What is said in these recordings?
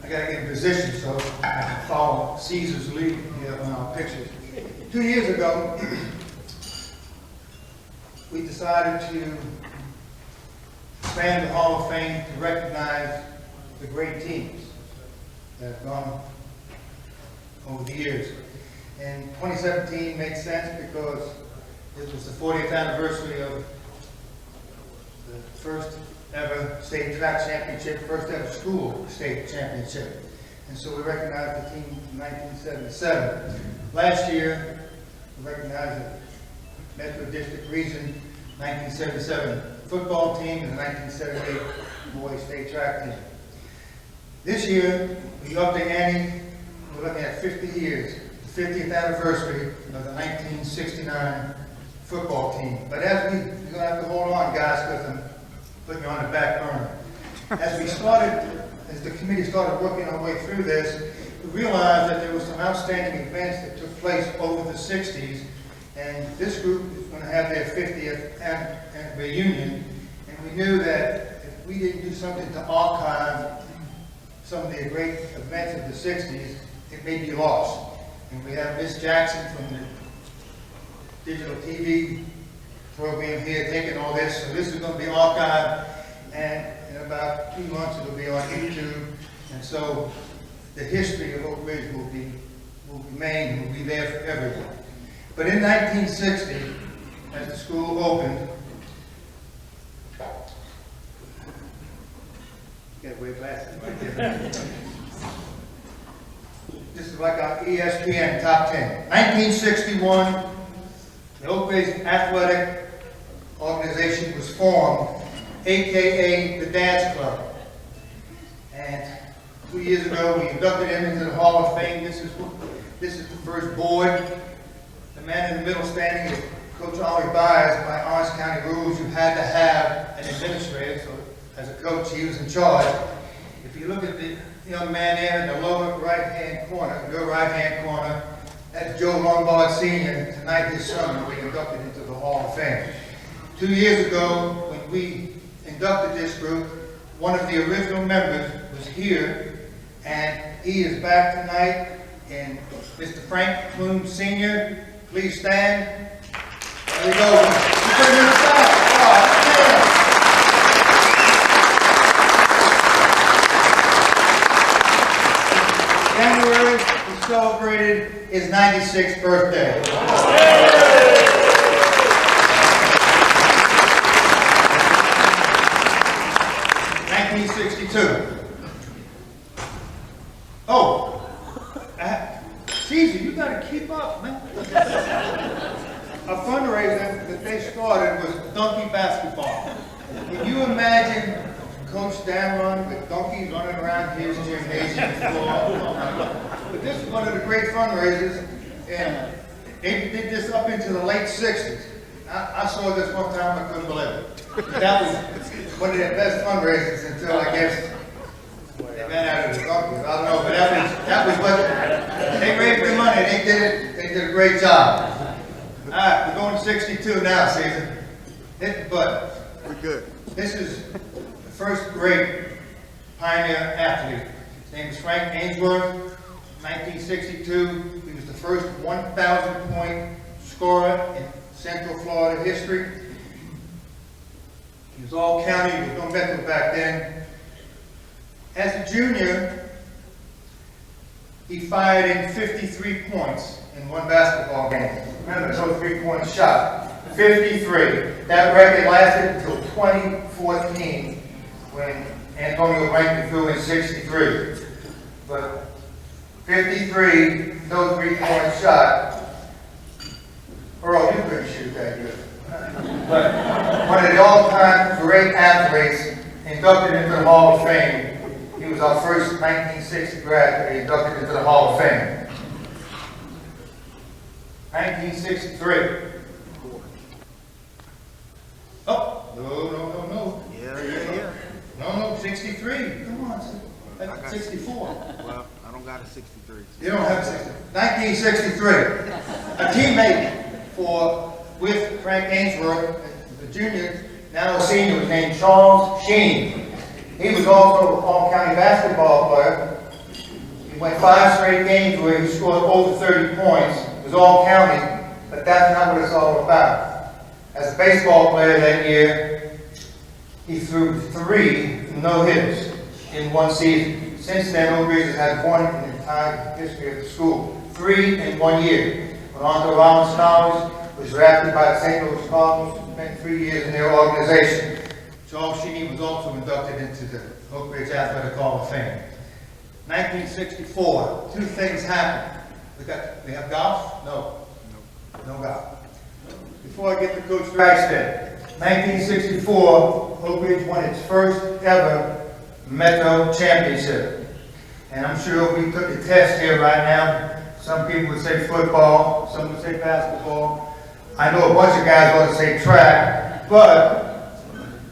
I gotta get in position so I can follow Caesar's lead here on our pictures. 2 years ago, we decided to expand the Hall of Fame to recognize the great teams that have gone over the years. And 2017 made sense because it was the 40th anniversary of the first ever state track championship, first ever school state championship. And so we recognized the team in 1977. Last year, we recognized the Metro District Region 1977 football team and the 1978 boys state track team. This year, we upped the ante. We're looking at 50 years, the 50th anniversary of the 1969 football team. But as we're going to have to hold on, guys, because I'm putting you on the back burner. As the committee started working our way through this, we realized that there were some outstanding events that took place over the 60s, and this group is going to have their 50th reunion, and we knew that if we didn't do something to archive some of the great events of the 60s, it may be lost. And we have Miss Jackson from the digital TV program here taking all this, so this is going to be archived, and in about 2 months it'll be on YouTube, and so the history of Oak Ridge will remain and will be there for everyone. But in 1960, as the school opened, you gotta wear glasses right there. This is like our ESPN top 10. 1961, the Oak Ridge Athletic Organization was formed, aka the Dads Club. And 2 years ago, we inducted him into the Hall of Fame. This is the first board. The man in the middle standing is Coach Ollie Byers. By Orange County rules, you had to have an administrator. So as a coach, he was in charge. If you look at the young man there in the lower right-hand corner, your right-hand corner, that's Joe Lombard Sr. Tonight his son will be inducted into the Hall of Fame. 2 years ago, when we inducted this group, one of the original members was here, and he is back tonight. And Mr. Frank Plume Sr., please stand. There we go. You put him inside. January, we celebrated his 96th birthday. 1962. Oh, Caesar, you got to keep up, man. A fundraiser that they started was donkey basketball. Can you imagine Coach Damron with donkeys running around his gymnasium floor? But this is one of the great fundraisers, and they did this up into the late 60s. I saw this one time, I couldn't believe it. That was one of their best fundraisers until, I guess, they ran out of the donkeys. I don't know, but that was what they raised the money. They did a great job. All right, we're going to 62 now, Caesar. Hit the button. We're good. This is the first great pioneer athlete. His name is Frank Ainsworth. 1962, he was the first 1,000-point scorer in Central Florida history. He was all county, he was no Metro back then. As a junior, he fired in 53 points in one basketball game. Remember, those 3-point shot. 53. That record lasted until 2014 when Antonio Rankin threw in 63. But 53, no 3-point shot. Earl, you couldn't shoot that good. But one of the all-time great athletes inducted into the Hall of Fame. He was our first 1960 grad to be inducted into the Hall of Fame. 1963. Oh, no. Yeah. No, 63. Come on, that's 64. Well, I don't got a 63. You don't have a 63. 1963. A teammate with Frank Ainsworth, the junior, now a senior, was named Charles Sheen. He was also an all-county basketball player. He went 5 straight games where he scored over 30 points. It was all-county, but that's not what it's all about. As a baseball player that year, he threw 3 no-hitters in one season. Since then, Oak Ridge has had 1 in the entire history of the school. 3 in 1 year. Went on to Robin Scholars, was drafted by the St. Louis Cardinals, spent 3 years in their organization. Charles Sheeny was also inducted into the Oak Ridge Athletic Hall of Fame. 1964, 2 things happened. We have golf? No. No golf. Before I get to Coach Dragstead, 1964, Oak Ridge won its first ever Metro Championship. And I'm sure if we took a test here right now, some people would say football, some would say basketball. I know a bunch of guys want to say track, but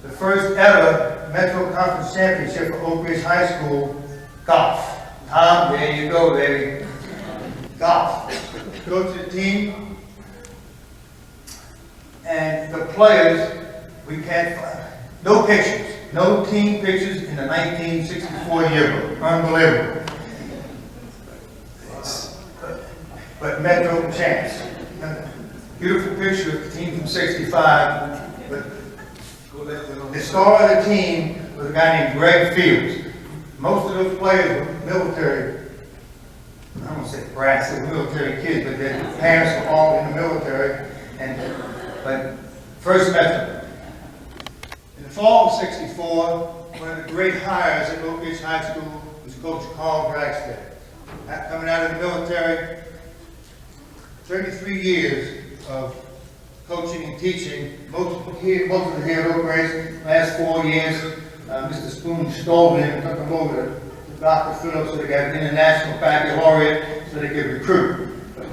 the first ever Metro Conference Championship for Oak Ridge High School, golf. Tom, there you go, baby. Golf. Coach the team, and the players, we can't find. No pictures. No team pictures in the 1964 yearbook. Unbelievable. But Metro champs. Beautiful picture of the team from 65. But the star of the team was a guy named Greg Fields. Most of those players were military, I don't want to say brats, they were military kids, but their parents were all in the military. But first Metro. In the fall of '64, one of the great hires at Oak Ridge High School was Coach Carl Dragstead. Coming out of the military, 33 years of coaching and teaching. Most of the here at Oak Ridge, last 4 years, Mr. Spoon stole him and took him over to Dr. Phillips so they got an international baccalaureate so they could recruit. But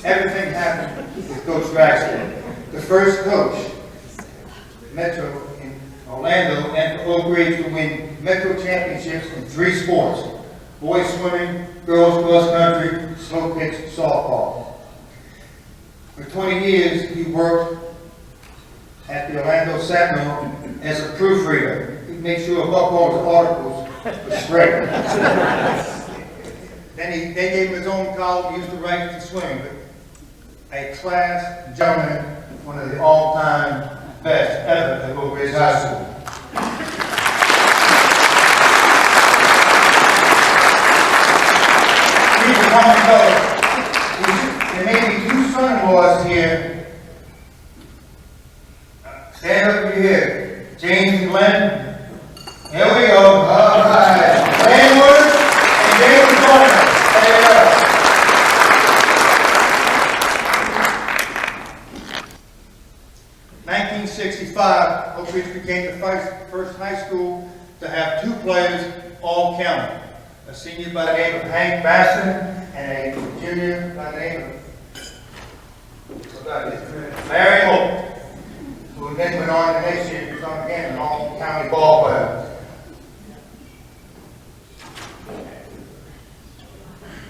everything happened with Coach Dragstead. The first coach, Metro in Orlando, and for Oak Ridge to win Metro championships in 3 sports: boys swimming, girls cross country, slow pitch, softball. For 20 years, he worked at the Orlando Sentinel as a proofreader. He'd make sure Buckholz's articles were straight. Then they gave him his own column. He used to write for swimming. But a class gentleman, one of the all-time best ever at Oak Ridge High School. He's a common fellow. There may be 2 son-in-laws here. Stand up here. James and Glenn. Here we go. All right. Glenn Wood and James Gordon. There you go. In 1965, Oak Ridge became the first high school to have 2 players all county. A senior by the name of Hank Basson and a junior by the name of Larry Holt, who then went on the next year to become again an all-county ball player.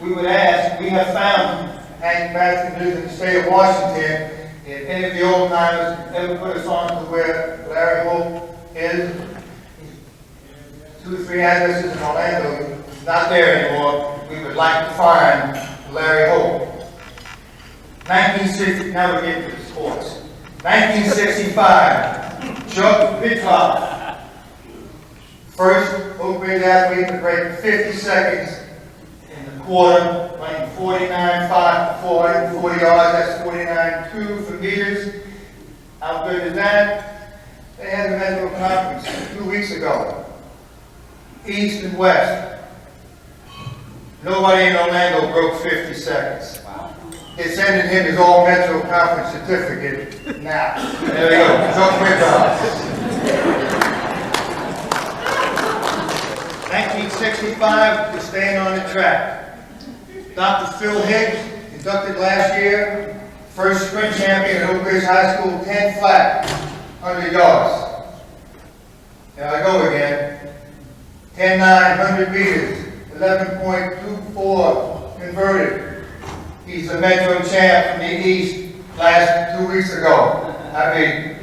We would ask, we have found Hank Basson lives in the state of Washington. If any of the old timers ever put us on to where Larry Holt is, 2 or 3 addresses in Orlando, he's not there anymore. We would like to find Larry Holt. 1960, now we're getting to the sports. 1965, Chuck Pitlock, first Oak Ridge athlete to break 50 seconds in the quarter, running 49.5 for 440 yards. That's 49.2 for meters. How good is that? They had the Metro Conference 2 weeks ago. East and West. Nobody in Orlando broke 50 seconds. Wow. They're sending him his all-Metro Conference certificate now. There we go. Chuck Pitlock. 1965, we're staying on the track. Dr. Phil Hicks, inducted last year, first sprint champion at Oak Ridge High School, 10 flat, 100 yards. There I go again. 10.9, 100 meters, 11.24 converted. He's the Metro champ from the East last 2 weeks ago. I mean,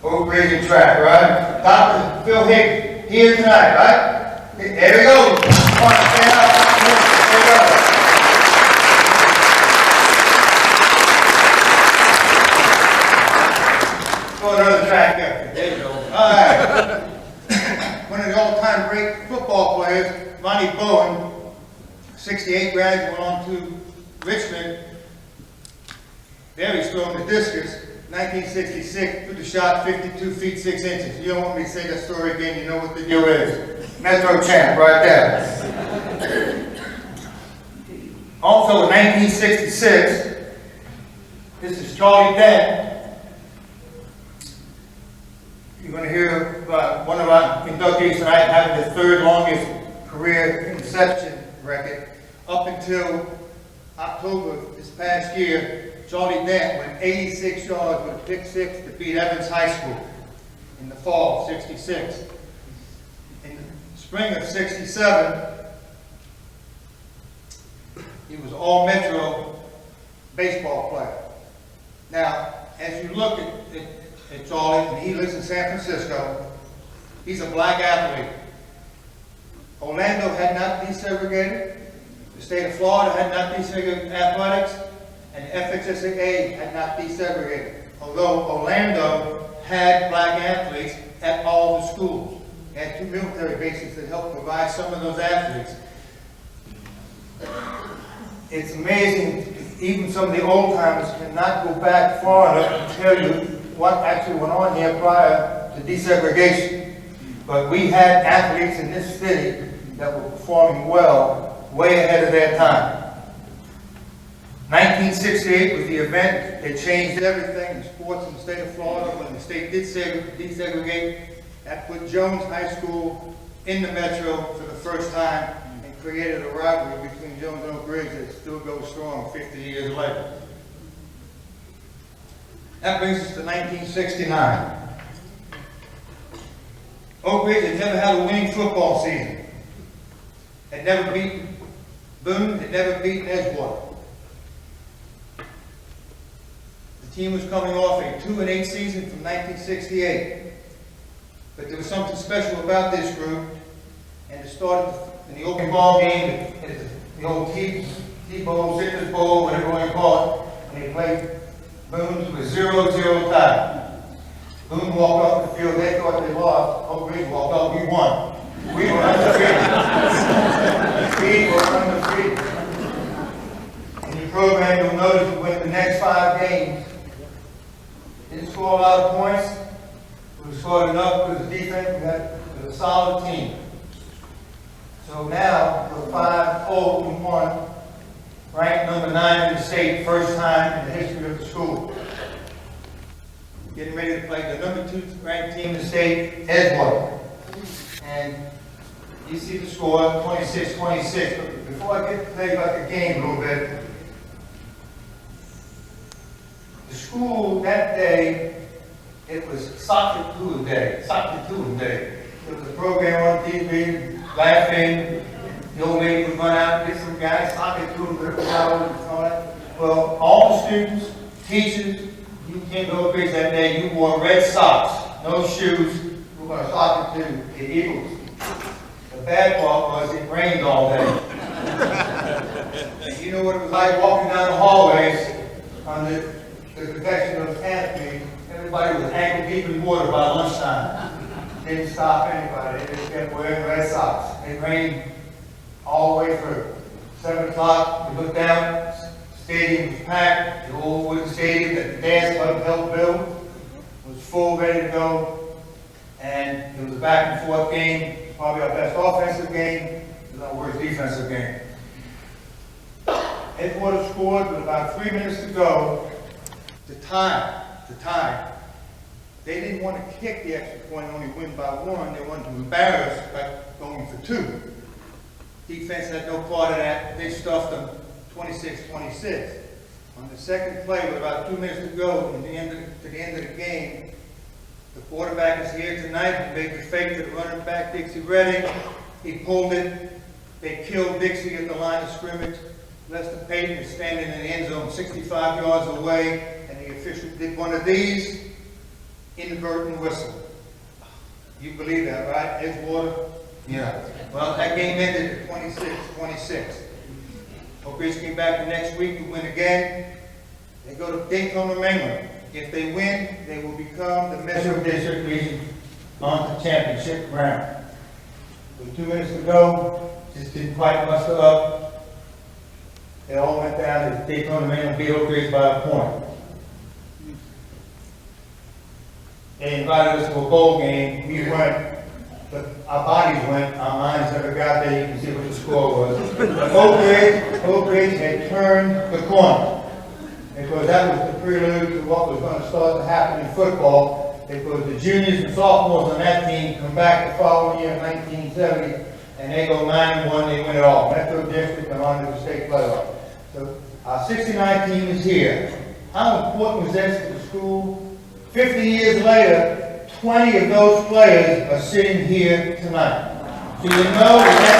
Oak Ridge and track, right? Dr. Phil Hicks here tonight, right? There we go. Come on, stand up. There we go. Go another track up. There you go. All right. One of the all-time great football players, Ronnie Bowen, 68 graduate, went on to Richmond. There he's throwing the discus. 1966, threw the shot 52 feet 6 inches. You don't want me to say that story again, you know what the deal is. Metro champ right there. Also in 1966, this is Charlie Dent. You're going to hear about one of our inductees tonight having the third longest career interception record. Up until October this past year, Charlie Dent went 86 yards with a pick six to beat Evans High School in the fall of '66. In the spring of '67, he was all Metro baseball player. Now, as you look at Charlie, and he lives in San Francisco, he's a black athlete. Orlando had not desegregated. The state of Florida had not desegregated athletics. And FHSAA had not desegregated, although Orlando had black athletes at all the schools. They had 2 military bases that helped provide some of those athletes. It's amazing, even some of the old timers cannot go back far enough to tell you what actually went on here prior to desegregation. But we had athletes in this city that were performing well, way ahead of their time. 1968 was the event that changed everything in sports in the state of Florida. When the state did desegregate, that put Jones High School in the Metro for the first time and created a rivalry between Jones and Oak Ridge that still goes strong 50 years later. That brings us to 1969. Oak Ridge had never had a winning football season. Had never beaten Boone, had never beaten Edgewater. The team was coming off a 2-8 season from 1968. But there was something special about this group, and it started in the open ball game, the old T-Bowl, Citrus Bowl, whatever you want to call it, and they played Boone to a 0-0 tie. Boone walked off the field, they thought they lost. Oak Ridge walked off, we won. We were undefeated. We were undefeated. In the program, you'll notice we went the next 5 games. Didn't score a lot of points. We scored enough because the defense was a solid team. So now we're 5-0-1, ranked number 9 in the state, first time in the history of the school. Getting ready to play the number 2 ranked team in the state, Edgewater. And you see the score, 26-26. But before I get to tell you about the game a little bit, the school that day, it was soccer tour day. There was a program on TV, laughing. The old lady would run out and get some guys, soccer tour, and all that. Well, all the students, teachers, you came to Oak Ridge that day, you wore red socks, no shoes. You were going to soccer to the Eagles. The bad part was it rained all day. You know what it was like walking down the hallways under the protection of the canopy. Everybody was ankle deep in water by lunchtime. Didn't stop anybody. They just kept wearing red socks. It rained all the way through. 7 o'clock, we looked down, stadium was packed. The old wooden stadium that the dance club helped build was full, ready to go. And it was a back and forth game, probably our best offensive game, and our worst defensive game. Edgewater scored with about 3 minutes to go. The tie. They didn't want to kick the extra point and only win by 1. They wanted to embarrass by going for 2. Defense had no part of that. They stuffed them 26-26. On the second play, with about 2 minutes to go to the end of the game, the quarterback is here tonight. He made the fake to the running back, Dixie Redding. He pulled it. They killed Dixie at the line of scrimmage. Lester Payton is standing in the end zone 65 yards away, and the official did one of these, inadvertent whistle. You believe that, right? Edgewater? Yeah. Well, that game ended at 26. Oak Ridge came back the next week to win again. They go to Daytona, Maryland. If they win, they will become the Metro District Region on the championship round. With 2 minutes to go, just didn't quite muster up. They all went down to Daytona, Maryland, beat Oak Ridge by a point. They invited us to a bowl game. We went, but our bodies went. Our minds never got there. You can see what the score was. But Oak Ridge had turned the corner, because that was the prelude to what was going to start to happen in football, because the juniors and sophomores on that team come back the following year in 1970, and they go 9-1, they win it all. Metro District and on to the state playoff. So our 69 team is here. How important was this to the school? 50 years later, 20 of those players are sitting here tonight. So you know that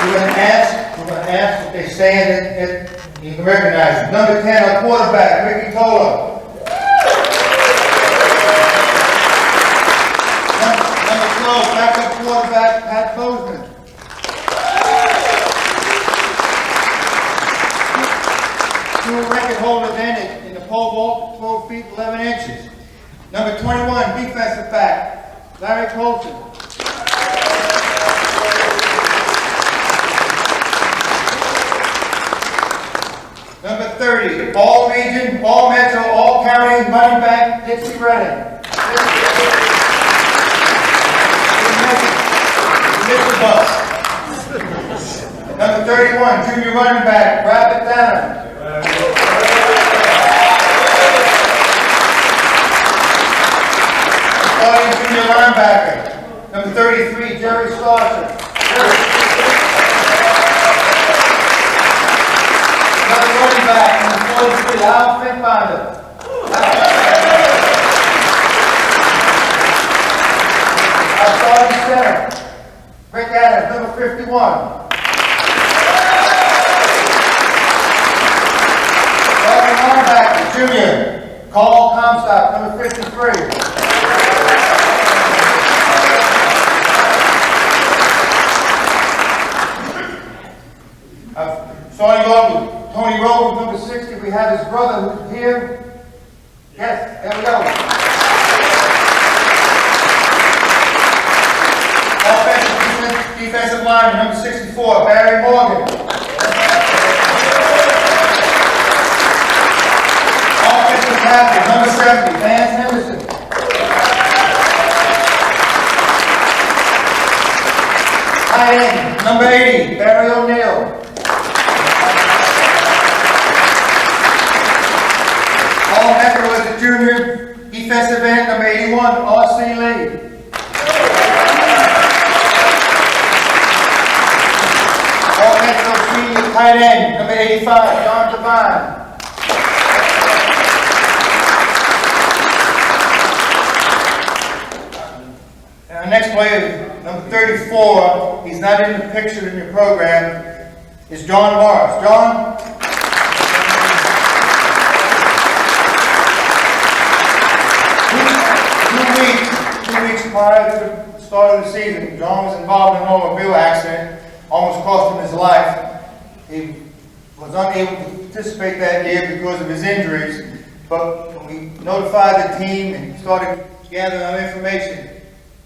We're going to ask that they stand and you can recognize them. Number 10, our quarterback, Ricky Tola. Number 12, backup quarterback, Pat Bozeman. Record holder then in the pole vault, 12 feet 11 inches. Number 21, defensive back, Larry Colton. Number 30, all region, all metro, all county, running back, Dixie Redding. Mr. Bus. Number 31, junior running back, Rapid Danner. Starting junior linebacker, number 33, Jerry Starcher. Another running back, number 43, Al Finfinder. Our starting center, Rick Adams, number 51. Linebacker, junior, Carl Comstock, number 53. Starting off with Tony Rogers, number 60. We have his brother who's here. Yes, there we go. Offensive defensive lineman, number 64, Barry Morgan. Captain, number 70, Vance Henderson. Tight end, number 80, Barry O'Neill. All Metro is a junior defensive end, number 81, R.C. Lee. All Metro senior tight end, number 85, John Devine. Our next player, number 34, he's not in the picture in your program, is John Morris. John? 2 weeks prior to the start of the season, John was involved in an automobile accident, almost cost him his life. He was unable to participate that year because of his injuries, but when we notified the team and started gathering our information,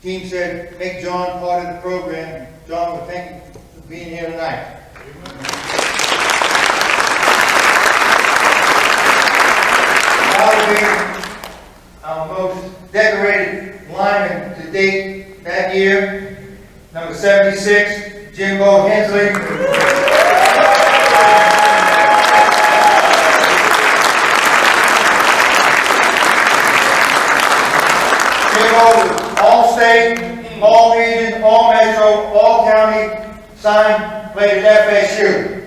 the team said, make John part of the program. John, we thank you for being here tonight. Our most decorated lineman to date that year, number 76, Jimbo Hensley. Jimbo, all state, all region, all metro, all county, signed, played at FSU.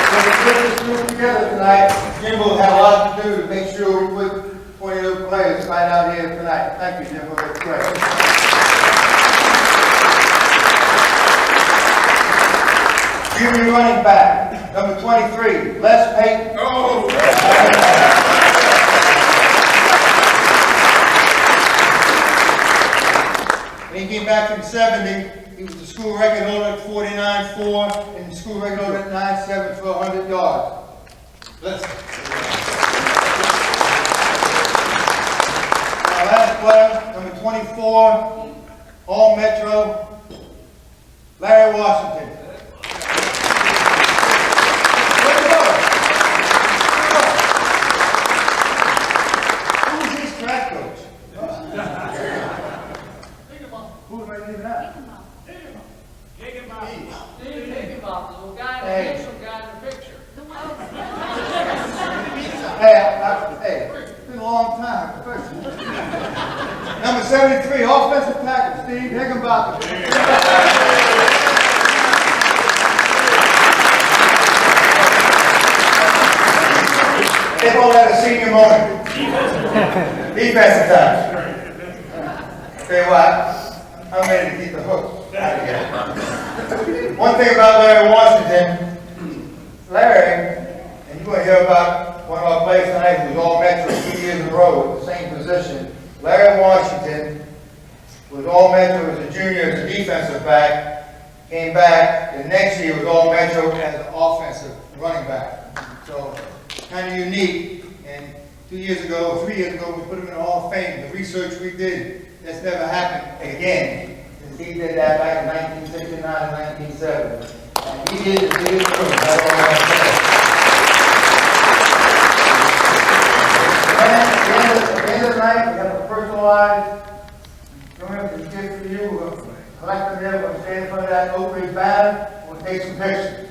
When we put this group together tonight, Jimbo had a lot to do to make sure we put 20 of those players right out here tonight. Thank you, Jimbo. That's great. Junior running back, number 23, Les Payton. When he came back from 70, he was the school record holder at 49.4 and the school record holder at 9.7 for 100 yards. Listen. Our last player, number 24, All Metro, Larry Washington. Who's his track coach? Who am I leaving out? Hey, it's been a long time. Number 73, offensive tackle, Steve Hickenbottom. They both had a senior moment. Defensive tackle. Tell you what, I'm ready to keep the hook out of here. One thing about Larry Washington, Larry, and you're going to hear about one of our players tonight who was all Metro 2 years in a row at the same position. Larry Washington was all Metro as a junior as a defensive back, came back, and next year was all Metro as an offensive running back. So kind of unique. And 2 years ago, or 3 years ago, we put him in the Hall of Fame. The research we did, that's never happened again. Since he did that back in 1969 and 1970. And he did the biggest proof. That's all I have to say. At the end of the night, we have a personalized gift for you. We'll collect them there. We'll stand in front of that Oak Ridge banner. We'll take some pictures.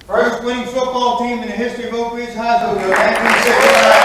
First winning football team in the history of Oak Ridge High School, 1969.